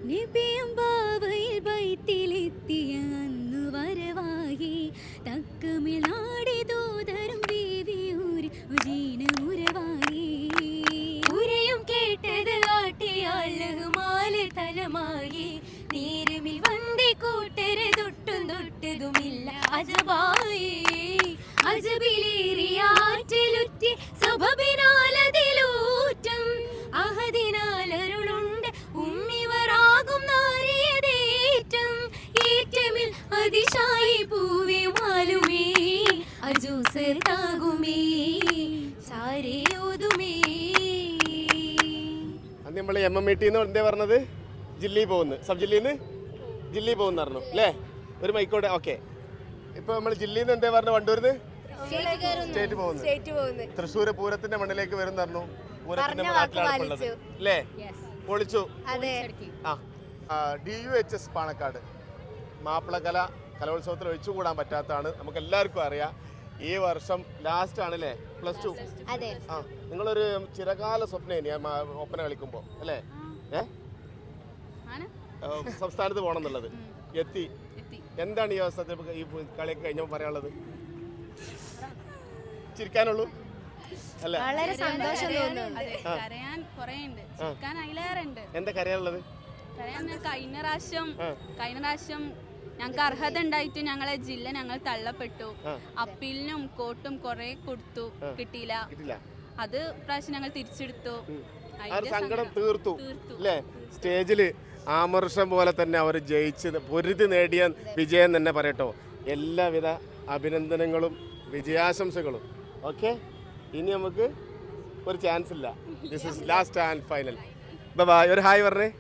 നബിയും ബാവയിൽ ബൈത്തിലെത്തിയ അന്നു വരവായി തക്കമിലാടി ദൂതരും ബീവിയൂരി ഉജീനമുരവായി ഉരയും കേട്ടത് ആട്ടിയാള് തലമായി നേരമിൽ വണ്ടി കൂട്ടര് തൊട്ടതുമില്ല അജബായി അജബിലേറിയ ആറ്റിലുറ്റി സബബിനാലതിലൂറ്റം അഹദിനാലരുളുണ്ട് ഉമ്മിവരാകും നാരിയതേറ്റം ഏറ്റമിൽ അതിശായി പൂവേ മാലുമേ അജൂസത്താകുമേ സാരയോതുമേ. അന്ന് നമ്മൾ MMET എന്തേ പറഞ്ഞത്? ജില്ലി പോകുന്നു, സബ് ജില്ലിന്ന് ജില്ലി പോകുന്നു പറഞ്ഞു അല്ലേ? ഒരു മൈക്കോട്ടെ. ഓക്കെ, ഇപ്പൊ നമ്മൾ ജില്ലിന്ന് എന്തേ പറഞ്ഞു? വണ്ടൂരിന്ന് സ്റ്റേറ്റ് പോകുന്നു. തൃശ്ശൂര് പൂരത്തിന്റെ മണ്ണിലേക്ക് വരും പറഞ്ഞു. പൂരത്തിന്റെ നാട്ടിലാണ് അല്ലേ? പൊളിച്ചു. DUHS പാണക്കാട് മാപ്പിളകല കലോത്സവത്തിൽ ഒഴിച്ചുകൂടാൻ പറ്റാത്തതാണ്, നമുക്ക് എല്ലാവർക്കും അറിയാം. ഈ വർഷം ലാസ്റ്റ് ആണല്ലേ +2? ആ, നിങ്ങളൊരു ചിരകാല സ്വപ്നം ഒപ്പന കളിക്കുമ്പോ അല്ലേ? സംസ്ഥാനത്ത് പോകണം എന്നുള്ളത് എത്തി. എന്താണ് ഈ അവസ്ഥ ഈ കളിയൊക്കെ കഴിഞ്ഞപ്പോൾ പറയാനുള്ളത്? ചിരിക്കാനുള്ളൂ അല്ലേ? വളരെ സന്തോഷം തോന്നുന്നു. എന്താ കരയാനുള്ളത്? കഴിഞ്ഞ പ്രാവശ്യം ഞങ്ങൾക്ക് അർഹത ഉണ്ടായിട്ട് ഞങ്ങളെ ജില്ല ഞങ്ങൾ തള്ളപ്പെട്ടു. അപ്പീലിനും കോട്ടും കൊറേ കൊടുത്തു, കിട്ടിയില്ല. അത് പ്രാവശ്യം ഞങ്ങൾ തിരിച്ചെടുത്തു. സങ്കടം തീർത്തു അല്ലേ? സ്റ്റേജില് ആമർഷം പോലെ തന്നെ അവർ ജയിച്ച് പൊരുതി നേടിയ വിജയം തന്നെ പറയട്ടോ. എല്ലാവിധ അഭിനന്ദനങ്ങളും വിജയാശംസകളും. ഓക്കെ, ഇനി നമുക്ക് ഒരു ചാൻസ് ഇല്ല. This is last and final. Bye. ഒരു ഹായ് പറഞ്ഞേ.